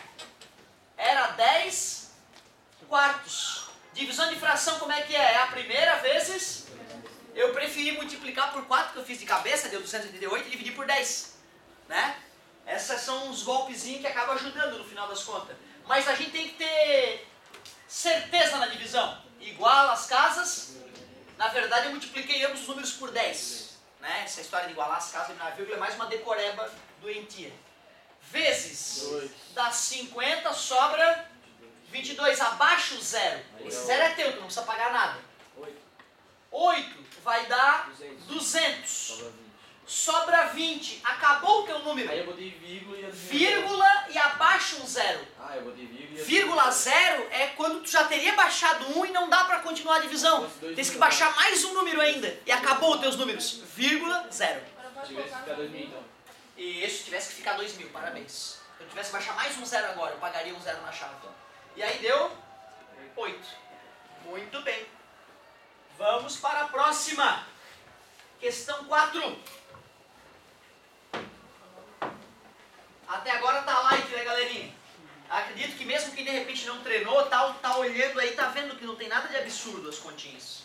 era 10 quartos. Divisão de fração como é que é? É a primeira vezes. Eu preferi multiplicar por 4, que eu fiz de cabeça, deu 288, e dividir por 10. Né? Esses são uns golpezinhos que acabam ajudando no final das contas. Mas a gente tem que ter certeza na divisão. Igual as casas, na verdade eu multipliquei ambos os números por 10. Né? Essa história de igualar as casas na vírgula é mais uma decoreba doentia. Vezes, dá 50, sobra 22, abaixo o 0. Esse 0 é teu, tu não precisa pagar nada. 8 vai dar 200. Sobra 20. Acabou o teu número. Aí eu botei vírgula e... Vírgula e abaixo um 0. Ah, eu botei vírgula e... Vírgula 0 é quando tu já teria baixado 1 e não dá pra continuar a divisão. Tem que baixar mais um número ainda. E acabou os teus números. Vírgula 0. Tivesse que ficar 2.000 então. E isso tivesse que ficar 2.000, parabéns. Se eu tivesse que baixar mais um 0 agora, eu pagaria um 0 na chave. E aí deu 8. Muito bem. Vamos para a próxima. Questão 4. Até agora tá like, né, galerinha? Acredito que mesmo quem de repente não treinou, tá olhando aí, tá vendo que não tem nada de absurdo as continhas.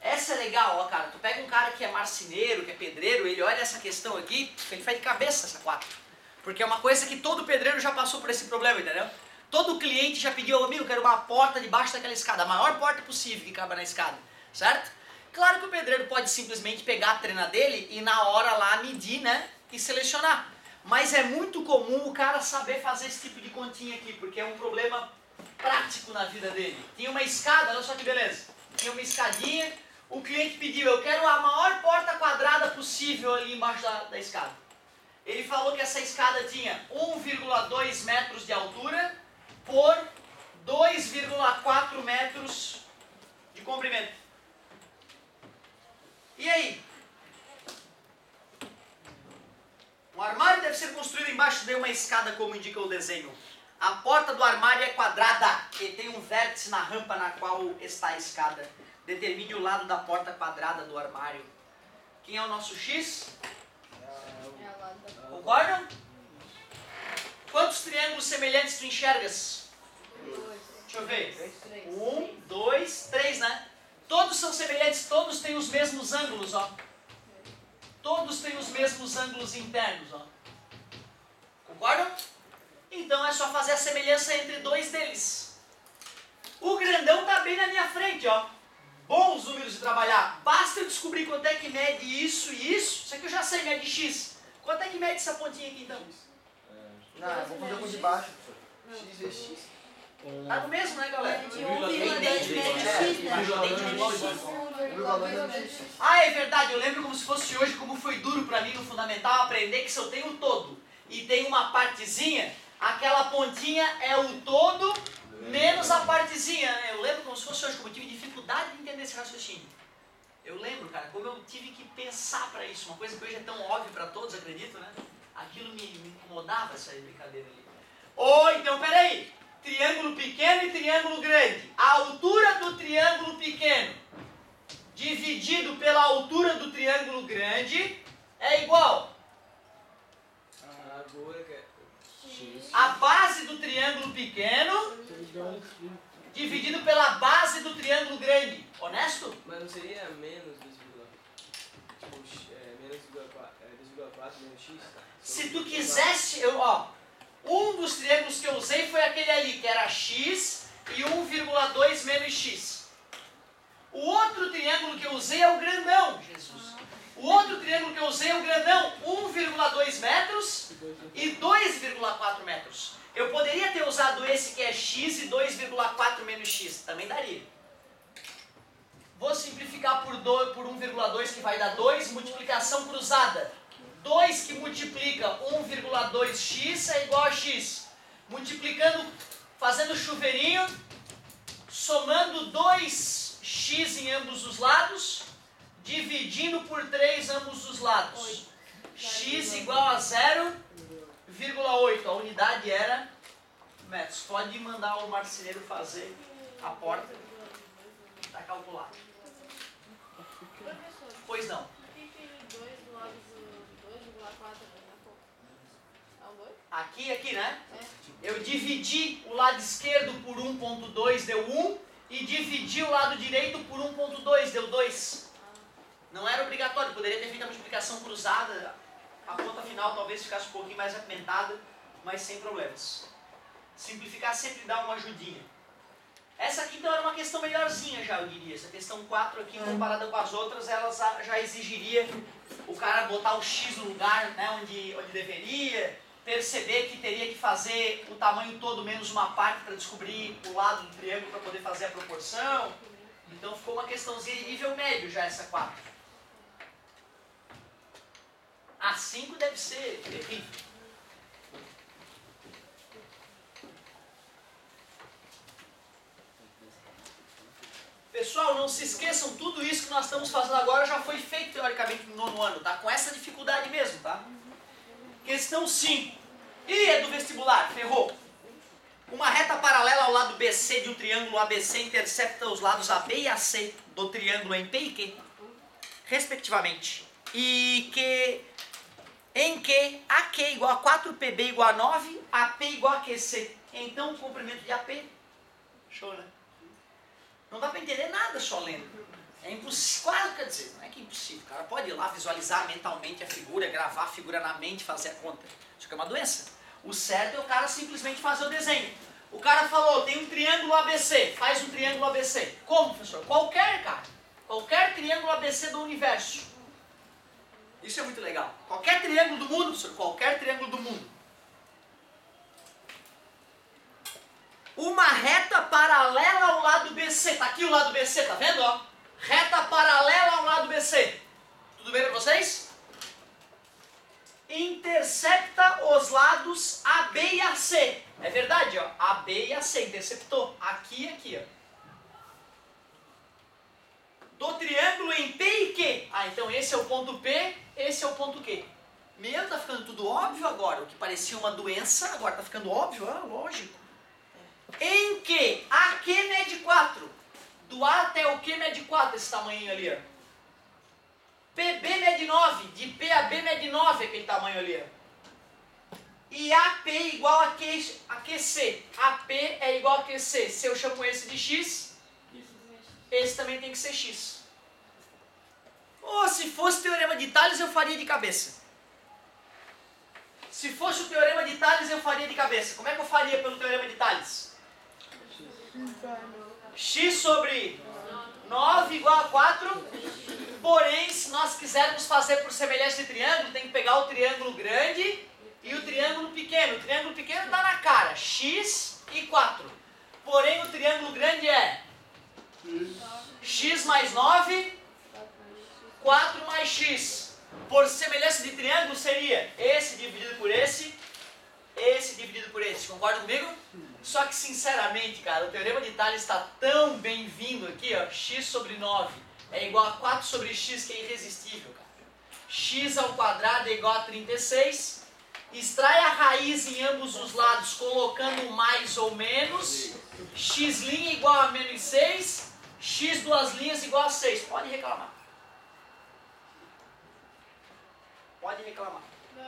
Essa é legal, ó, cara. Tu pega um cara que é marceneiro, que é pedreiro, ele olha essa questão aqui, ele faz de cabeça essa 4. Porque é uma coisa que todo pedreiro já passou por esse problema, entendeu? Todo cliente já pediu, amigo, quero uma porta debaixo daquela escada, a maior porta possível que cabe na escada, certo? Claro que o pedreiro pode simplesmente pegar a trena dele e na hora lá medir, né, e selecionar. Mas é muito comum o cara saber fazer esse tipo de continha aqui, porque é um problema prático na vida dele. Tinha uma escada, olha só que beleza, tinha uma escadinha, o cliente pediu, eu quero a maior porta quadrada possível ali embaixo da escada. Ele falou que essa escada tinha 1,2 metros de altura por 2,4 metros de comprimento. E aí? Um armário deve ser construído embaixo de uma escada, como indica o desenho. A porta do armário é quadrada e tem um vértice na rampa na qual está a escada. Determine o lado da porta quadrada do armário. Quem é o nosso X? Concordam? Quantos triângulos semelhantes tu enxergas? 2. Deixa eu ver. 3. 1, 2, 3, né? Todos são semelhantes, todos têm os mesmos ângulos, ó. Todos têm os mesmos ângulos internos, ó. Concordam? Então é só fazer a semelhança entre dois deles. O grandão está bem na minha frente, ó. Bons números de trabalhar. Basta eu descobrir quanto é que mede isso e isso. Isso aqui eu já sei, mede x. Quanto é que mede essa pontinha aqui então? Não, vamos fazer com de baixo, professor. X vezes X. Tá no mesmo, né, galera? De 1,2 mede X, né? Ah, é verdade, eu lembro como se fosse hoje, como foi duro pra mim no fundamental aprender que se eu tenho o todo e tem uma partezinha, aquela pontinha é o todo menos a partezinha, né? Eu lembro como se fosse hoje, como eu tive dificuldade de entender esse raciocínio. Eu lembro, cara, como eu tive que pensar pra isso, uma coisa que hoje é tão óbvia pra todos, acredito, né? Aquilo me incomodava, essa brincadeira ali. Ou então, peraí, triângulo pequeno e triângulo grande. A altura do triângulo pequeno dividido pela altura do triângulo grande é igual A largura que é X. a base do triângulo pequeno dividido pela base do triângulo grande. Honesto? Mas não seria menos 2,4? Tipo, menos 2,4 menos X? Se tu quisesse, um dos triângulos que eu usei foi aquele ali, que era x e 1,2 menos x. O outro triângulo que eu usei é o grandão, Jesus. O outro triângulo que eu usei é o grandão, 1,2 metros e 2,4 metros. Eu poderia ter usado esse que é x e 2,4 menos x, também daria. Vou simplificar por 1,2 que vai dar 2, multiplicação cruzada. 2 que multiplica 1,2x é igual a x. Multiplicando, fazendo chuveirinho, somando 2x em ambos os lados, dividindo por 3 ambos os lados. X igual a 0,8. A unidade era metros. Pode mandar o marceneiro fazer a porta. Está calculado. Pois não. Por que 2 do lado do 2,4 é um 2? Aqui, né? Eu dividi o lado esquerdo por 1,2, deu 1. E dividi o lado direito por 1,2, deu 2. Não era obrigatório, poderia ter feito a multiplicação cruzada. A conta final talvez ficasse um pouquinho mais apimentada, mas sem problemas. Simplificar sempre dá uma ajudinha. Essa aqui então era uma questão melhorzinha já, eu diria. Essa questão 4 aqui, comparada com as outras, ela já exigiria o cara botar o x no lugar, né, onde deveria, perceber que teria que fazer o tamanho todo menos uma parte para descobrir o lado do triângulo para poder fazer a proporção. Então ficou uma questãozinha de nível médio já essa 4. A 5 deve ser terrível. Pessoal, não se esqueçam, tudo isso que nós estamos fazendo agora já foi feito teoricamente no 9º ano, tá? Com essa dificuldade mesmo, tá? Questão 5. Ih, é do vestibular, ferrou. Uma reta paralela ao lado BC de um triângulo ABC intercepta os lados AB e AC do triângulo em P e Q, respectivamente. E em que AK igual a 4PB igual a 9, AP igual a QC. Então o comprimento de AP. Show, né? Não dá para entender nada só lendo. É impossível, quase, quer dizer, não é que é impossível. O cara pode ir lá visualizar mentalmente a figura, gravar a figura na mente, fazer a conta. Isso aqui é uma doença. O certo é o cara simplesmente fazer o desenho. O cara falou, tem um triângulo ABC, faz um triângulo ABC. Como, professor? Qualquer, cara. Qualquer triângulo ABC do universo. Isso é muito legal. Qualquer triângulo do mundo, professor, qualquer triângulo do mundo. Uma reta paralela ao lado BC. Tá aqui o lado BC, tá vendo? Ó? Reta paralela ao lado BC. Tudo bem para vocês? Intercepta os lados AB e AC. É verdade, ó. AB e AC interceptou. Aqui e aqui, ó. Do triângulo em P e Q. Ah, então esse é o ponto P, esse é o ponto Q. Meu, tá ficando tudo óbvio agora. O que parecia uma doença, agora tá ficando óbvio, lógico. Em que AQ mede 4. Do A até o Q mede 4, esse tamanho ali, ó. PB mede 9. De P a B mede 9, aquele tamanho ali, ó. E AP igual a QC. AP é igual a QC. Se eu chamo esse de X, esse também tem que ser X. Ou se fosse teorema de Tales, eu faria de cabeça. Se fosse o teorema de Tales, eu faria de cabeça. Como é que eu faria pelo teorema de Tales? X sobre 9 igual a 4. Porém, se nós quisermos fazer por semelhança de triângulo, tem que pegar o triângulo grande e o triângulo pequeno. O triângulo pequeno dá na cara, x e 4. Porém, o triângulo grande é x mais 9, 4 mais x. Por semelhança de triângulo seria esse dividido por esse dividido por esse. Concorda comigo? Só que, sinceramente, cara, o Teorema de Tales está tão bem-vindo aqui, ó. X sobre 9 é igual a 4 sobre x, que é irresistível, cara. X ao quadrado é igual a 36. Extrai a raiz em ambos os lados, colocando mais ou menos. X' igual a menos 6. X duas linhas igual a 6. Pode reclamar. Pode reclamar.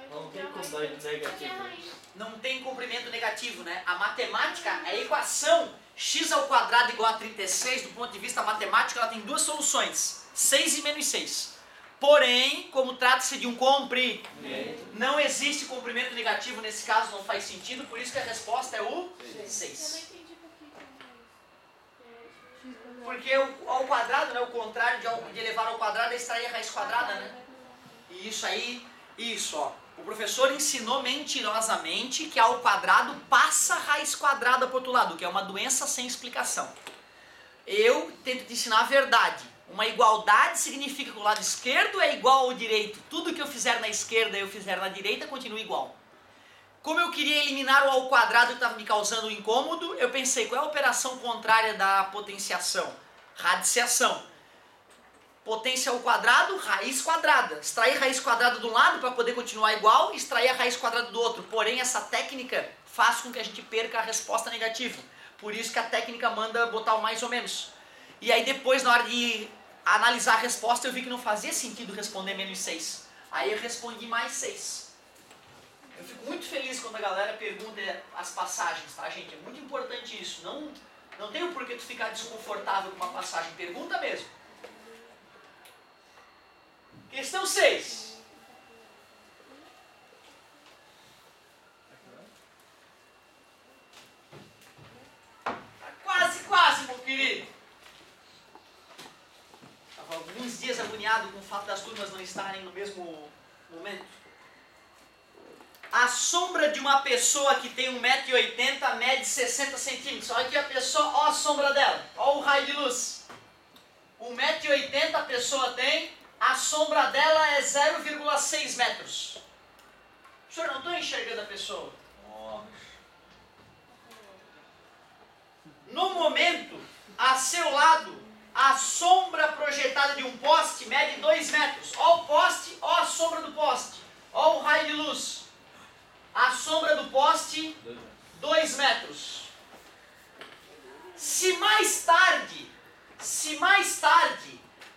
Não tem comprimento negativo. Não tem comprimento negativo, né? A matemática, a equação x ao quadrado igual a 36, do ponto de vista matemático, ela tem duas soluções. 6 e menos 6. Porém, como trata-se de um comprimento, não existe comprimento negativo nesse caso, não faz sentido, por isso que a resposta é o 6. Eu não entendi por que não Porque ao quadrado, né, o contrário de elevar ao quadrado é extrair a raiz quadrada, né? E isso aí, ó. O professor ensinou mentirosamente que ao quadrado passa a raiz quadrada para o outro lado, que é uma doença sem explicação. Eu tento te ensinar a verdade. Uma igualdade significa que o lado esquerdo é igual ao direito. Tudo que eu fizer na esquerda e eu fizer na direita continua igual. Como eu queria eliminar o ao quadrado que estava me causando incômodo, eu pensei, qual é a operação contrária da potenciação? Radiciação. Potência ao quadrado, raiz quadrada. Extrair raiz quadrada de um lado para poder continuar igual, extrair a raiz quadrada do outro. Porém, essa técnica faz com que a gente perca a resposta negativa. Por isso que a técnica manda botar o mais ou menos. E aí depois, na hora de analisar a resposta, eu vi que não fazia sentido responder menos 6. Aí eu respondi mais 6. Eu fico muito feliz quando a galera pergunta as passagens, tá, gente? É muito importante isso. Não tem o porquê tu ficar desconfortável com uma passagem. Pergunta mesmo. Questão 6. Tá quase, meu querido. Estava alguns dias agoniado com o fato das turmas não estarem no mesmo momento. A sombra de uma pessoa que tem 1,80 m mede 60 centímetros. Olha aqui a pessoa, olha a sombra dela. Olha o raio de luz. 1,80 m a pessoa tem. A sombra dela é 0,6 metros. Senhor, não estou enxergando a pessoa. No momento, a seu lado, a sombra projetada de um poste mede 2 metros. Olha o poste, olha a sombra do poste. Olha o raio de luz. A sombra do poste, 2 metros. Se mais tarde,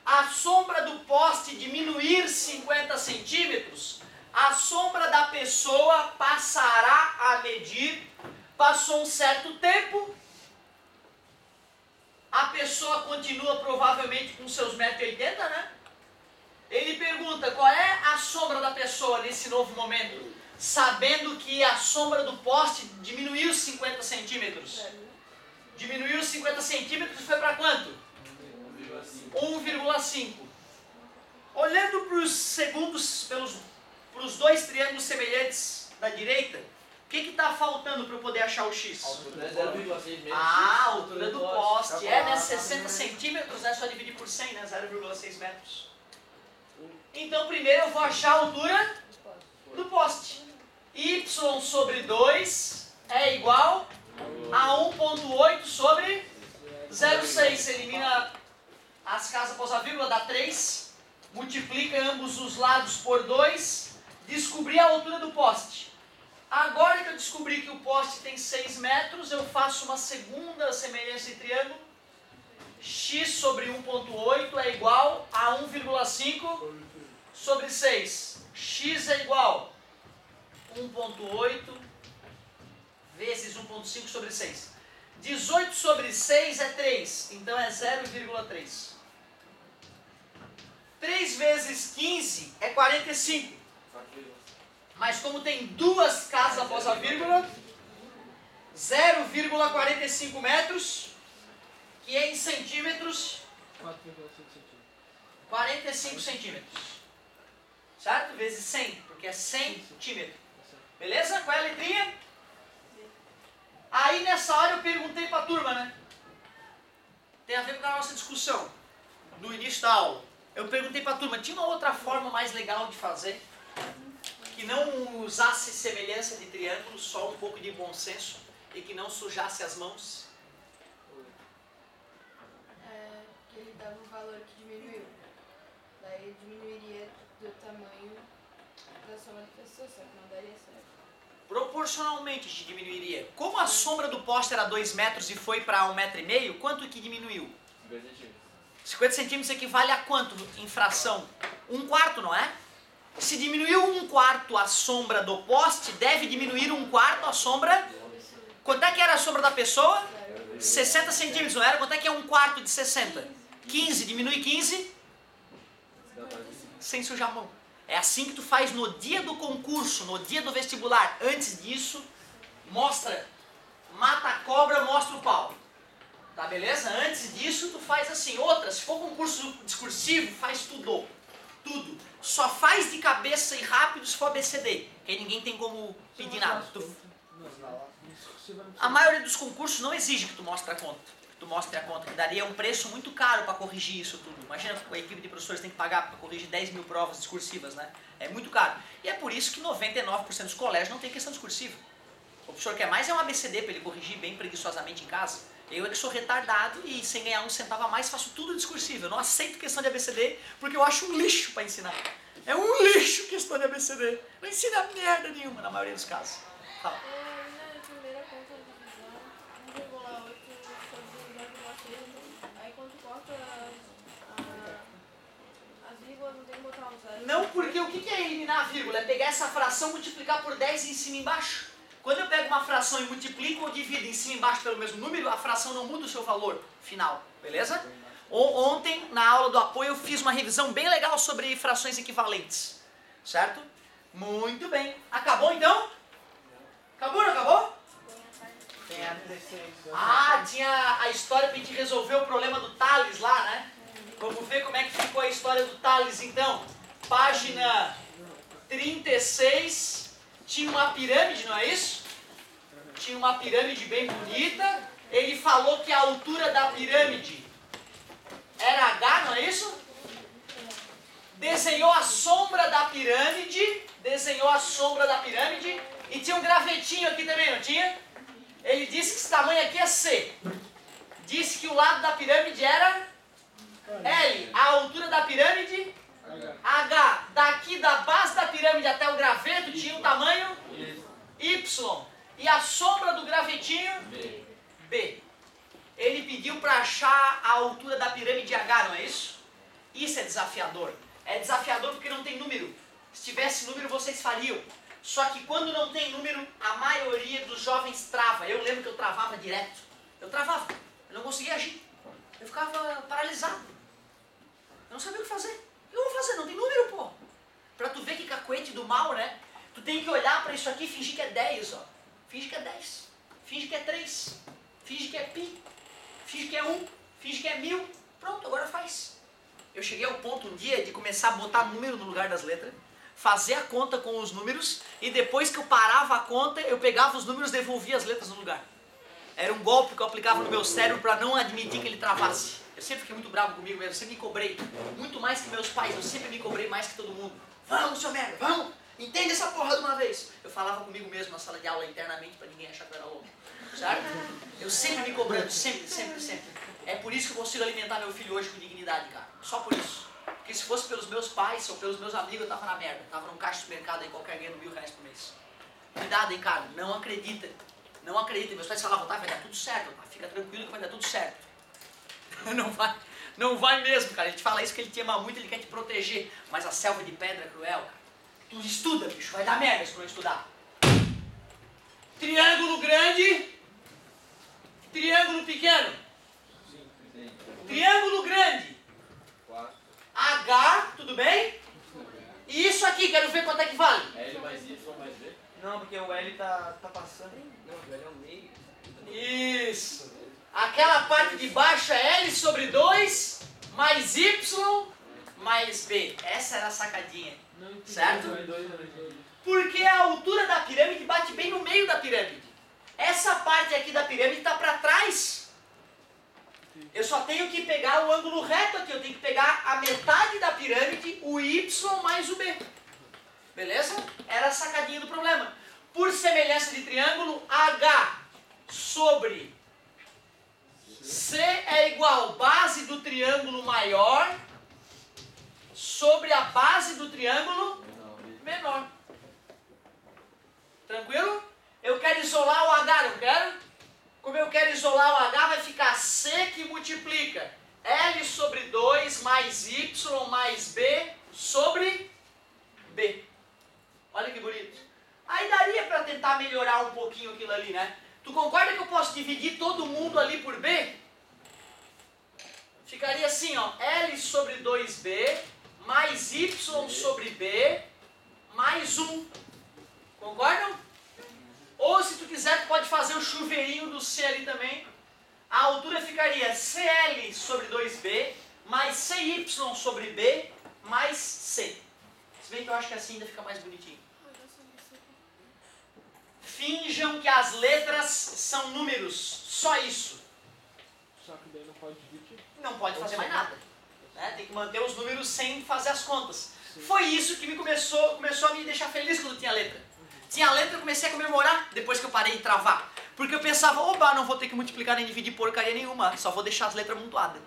a sombra do poste diminuir 50 centímetros, a sombra da pessoa passará a medir, passou um certo tempo, a pessoa continua provavelmente com seus 1,80 m, né? Ele pergunta qual é a sombra da pessoa nesse novo momento, sabendo que a sombra do poste diminuiu 50 centímetros. Diminuiu 50 centímetros, foi para quanto? 1,5. Olhando para os segundos, para os dois triângulos semelhantes da direita, o que está faltando para eu poder achar o x? A altura é 0,6 metros. Ah, a altura do poste. É, né? 60 centímetros, é só dividir por 100, né? 0,6 metros. Então, primeiro eu vou achar a altura do poste. Y sobre 2 é igual a 1,8 sobre 0,6. Elimina as casas após a vírgula, dá 3. Multiplica ambos os lados por 2. Descobri a altura do poste. Agora que eu descobri que o poste tem 6 metros, eu faço uma segunda semelhança de triângulo. X sobre 1,8 é igual a 1,5 sobre 6. X é igual a 1,8 vezes 1,5 sobre 6. 18 sobre 6 é 3, então é 0,3. 3 vezes 15 é 45. Mas como tem duas casas após a vírgula, 0,45 metros, que em centímetros 4,5 centímetros. 45 centímetros. Certo? Vezes 100, porque é 100 centímetros. Beleza? Qual é a letrinha? Aí nessa hora eu perguntei pra turma, né? Tem a ver com a nossa discussão no início da aula. Eu perguntei pra turma, tinha uma outra forma mais legal de fazer? Que não usasse semelhança de triângulo, só um pouco de bom senso e que não sujasse as mãos? Que ele dava um valor que diminuiu. Daí diminuiria do tamanho da soma de pessoas, só que não daria certo. Proporcionalmente te diminuiria. Como a sombra do poste era 2 metros e foi para 1,5 metro, quanto que diminuiu? 50 centímetros. 50 centímetros equivale a quanto em fração? 1/4, não é? Se diminuiu 1/4 a sombra do poste, deve diminuir 1/4 a sombra. Quanto é que era a sombra da pessoa? 60 centímetros, não era? Quanto é que é 1/4 de 60? 15, diminui 15? Sem sujar a mão. É assim que tu faz no dia do concurso, no dia do vestibular. Antes disso, mostra, mata a cobra, mostra o pau. Tá, beleza? Antes disso, tu faz assim. Outra, se for concurso discursivo, faz tudo. Tudo. Só faz de cabeça e rápido se for ABCD. Que aí ninguém tem como pedir nada. A maioria dos concursos não exige que tu mostre a conta. Tu mostre a conta, que daria um preço muito caro para corrigir isso tudo. Imagina que a equipe de professores tem que pagar para corrigir 10 mil provas discursivas, né? É muito caro. E é por isso que 99% dos colégios não tem questão discursiva. O professor quer mais é um ABCD para ele corrigir bem preguiçosamente em casa. Eu é que sou retardado e sem ganhar um centavo a mais faço tudo discursivo. Eu não aceito questão de ABCD porque eu acho um lixo para ensinar. É um lixo questão de ABCD. Não ensina merda nenhuma na maioria dos casos. Fala. Na primeira conta de divisão, 1,8 sobre 0,6, aí quando corta as vírgulas não tem que botar um zero. Não, porque o que é eliminar a vírgula? É pegar essa fração e multiplicar por 10 em cima e embaixo. Quando eu pego uma fração e multiplico ou divido em cima e embaixo pelo mesmo número, a fração não muda o seu valor final, beleza? Ontem, na aula do apoio, eu fiz uma revisão bem legal sobre frações equivalentes, certo? Muito bem. Acabou então? Acabou, não acabou? Tem a 16. Ah, tinha a história pra gente resolver o problema do Tales lá, né? Vamos ver como é que ficou a história do Tales então. Página 36, tinha uma pirâmide, não é isso? Tinha uma pirâmide bem bonita. Ele falou que a altura da pirâmide era H, não é isso? Desenhou a sombra da pirâmide, e tinha um gravetinho aqui também, não tinha? Ele disse que esse tamanho aqui é C. Disse que o lado da pirâmide era L. A altura da pirâmide, H. Daqui da base da pirâmide até o graveto tinha um tamanho Y. E a sombra do gravetinho, B. Ele pediu para achar a altura da pirâmide H, não é isso? Isso é desafiador. É desafiador porque não tem número. Se tivesse número, vocês fariam. Só que quando não tem número, a maioria dos jovens trava. Eu lembro que eu travava direto. Eu não conseguia agir. Eu ficava paralisado. Eu não sabia o que fazer. O que eu vou fazer? Não tem número, pô. Pra tu ver que cacuete do mal, né? Tu tem que olhar pra isso aqui e fingir que é 10, ó. Finge que é 10. Finge que é 3. Finge que é pi. Finge que é 1. Finge que é 1000. Pronto, agora faz. Eu cheguei ao ponto um dia de começar a botar número no lugar das letras, fazer a conta com os números, e depois que eu parava a conta, eu pegava os números e devolvia as letras no lugar. Era um golpe que eu aplicava no meu cérebro para não admitir que ele travasse. Eu sempre fiquei muito bravo comigo mesmo, eu sempre me cobrei. Muito mais que meus pais, eu sempre me cobrei mais que todo mundo. Vamos, seu merda, vamos! Entende essa porra de uma vez! Eu falava comigo mesmo na sala de aula internamente para ninguém achar que eu era louco. Certo? Eu sempre me cobrando, sempre. É por isso que eu consigo alimentar meu filho hoje com dignidade, cara. Só por isso. Porque se fosse pelos meus pais ou pelos meus amigos, eu tava na merda. Tava num caixa de supermercado aí, qualquer ganhando R$1.000 por mês. Cuidado, hein, cara. Não acredita. Não acredita. Meus pais falavam, tá, vai dar tudo certo, tá? Fica tranquilo que vai dar tudo certo. Não vai mesmo, cara. Ele te fala isso que ele te ama muito, ele quer te proteger. Mas a selva de pedra é cruel, cara. Tu estuda, bicho. Vai dar merda se tu não estudar. Triângulo grande. Triângulo pequeno. Triângulo grande. H, tudo bem? E isso aqui, quero ver quanto é que vale. L mais Y mais B? Não, porque o L tá passando. Não, o L é o meio. Isso. Aquela parte de baixo é L sobre 2 mais Y mais B. Essa era a sacadinha. Não entendi. Certo? Dois. Porque a altura da pirâmide bate bem no meio da pirâmide. Essa parte aqui da pirâmide está para trás. Eu só tenho que pegar o ângulo reto aqui. Eu tenho que pegar a metade da pirâmide, o Y mais o B. Beleza? Era a sacadinha do problema. Por semelhança de triângulo, H sobre C é igual base do triângulo maior sobre a base do triângulo menor. Tranquilo? Eu quero isolar o H, não quero? Como eu quero isolar o H, vai ficar C que multiplica L sobre 2 mais Y mais B sobre B. Olha que bonito. Aí daria para tentar melhorar um pouquinho aquilo ali, né? Tu concorda que eu posso dividir todo mundo ali por B? Ficaria assim, ó, L sobre 2B mais Y sobre B mais 1. Concordam? Ou se tu quiser, tu pode fazer o chuveirinho do C ali também. A altura ficaria CL sobre 2B mais CY sobre B mais C. Se bem que eu acho que assim ainda fica mais bonitinho. Finjam que as letras são números. Só isso. Só que daí não pode dividir. Não pode fazer mais nada. Né? Tem que manter os números sem fazer as contas. Foi isso que começou a me deixar feliz quando tinha letra. Tinha letra, eu comecei a comemorar depois que eu parei de travar. Porque eu pensava, oba, não vou ter que multiplicar nem dividir porcaria nenhuma, só vou deixar as letras amontoadas.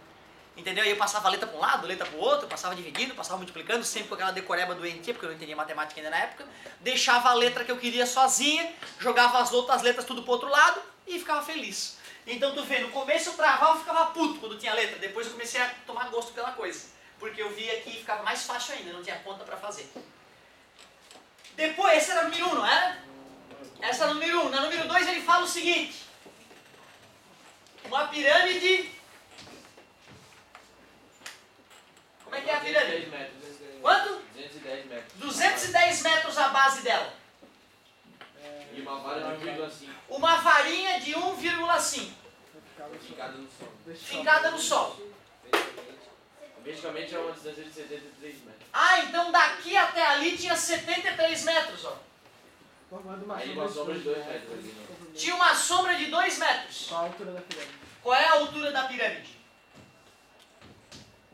Entendeu? Aí eu passava a letra para um lado, letra para o outro, passava dividindo, passava multiplicando, sempre com aquela decoreba doentia, porque eu não entendia matemática ainda na época. Deixava a letra que eu queria sozinha, jogava as outras letras tudo para o outro lado e ficava feliz. Então tu vê, no começo eu travava e ficava puto quando tinha letra, depois eu comecei a tomar gosto pela coisa. Porque eu via que ficava mais fácil ainda, não tinha conta para fazer. Depois, esse era o número 1, não era? Essa era o número 1. Na número 2 ele fala o seguinte. Uma pirâmide... Como é que é a pirâmide? 210 metros. Quanto? 210 metros. 210 metros a base dela. E uma vara de 1,5. Uma varinha de 1,5. Fincada no solo. Fincada no solo. Basicamente é uma distância de 73 metros. Ah, então daqui até ali tinha 73 metros, ó. Formando uma Aí uma sombra de 2 metros ali, né? Tinha uma sombra de 2 metros. Qual a altura da pirâmide? Qual é a altura da pirâmide?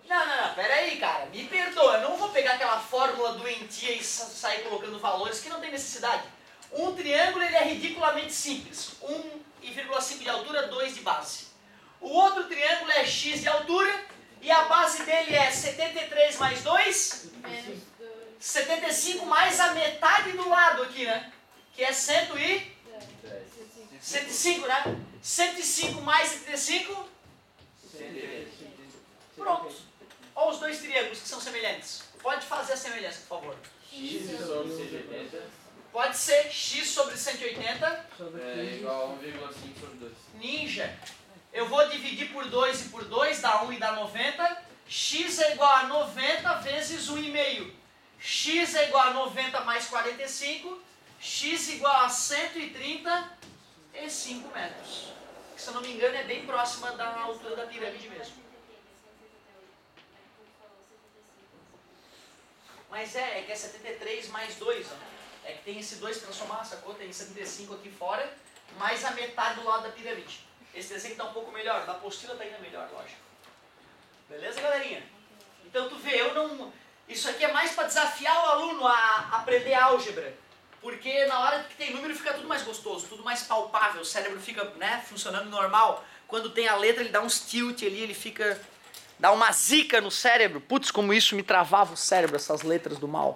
Não, pera aí, cara. Me perdoa, eu não vou pegar aquela fórmula doentia e sair colocando valores que não tem necessidade. Um triângulo ele é ridiculamente simples. 1,5 de altura, 2 de base. O outro triângulo é x de altura e a base dele é 73 mais 2, Menos 2. 75 mais a metade do lado aqui, né? Que é 105, né? 105 mais 75, pronto. Olha os dois triângulos que são semelhantes. Pode fazer a semelhança, por favor. X sobre 180 Pode ser x sobre 180. é igual a 1,5 sobre 2. Ninja. Eu vou dividir por 2 e por 2, dá 1 e dá 90. X é igual a 90 vezes 1,5. X é igual a 90 mais 45. X igual a 135 metros. Que, se eu não me engano, é bem próxima da altura da pirâmide mesmo. Mas é que é 73 mais 2, ó. É que tem esse 2 para somar, sacou? Tem 75 aqui fora, mais a metade do lado da pirâmide. Esse desenho está um pouco melhor, da apostila está ainda melhor, lógico. Beleza, galerinha? Então tu vê, isso aqui é mais para desafiar o aluno a aprender álgebra. Porque na hora que tem número fica tudo mais gostoso, tudo mais palpável, o cérebro fica, né, funcionando normal. Quando tem a letra ele dá uns tilt ali, ele fica... dá uma zica no cérebro. Putz, como isso me travava o cérebro, essas letras do mal.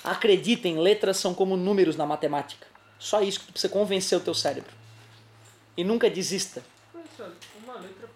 Acreditem, letras são como números na matemática. Só isso que tu precisa convencer o teu cérebro. E nunca desista. Professor, uma letra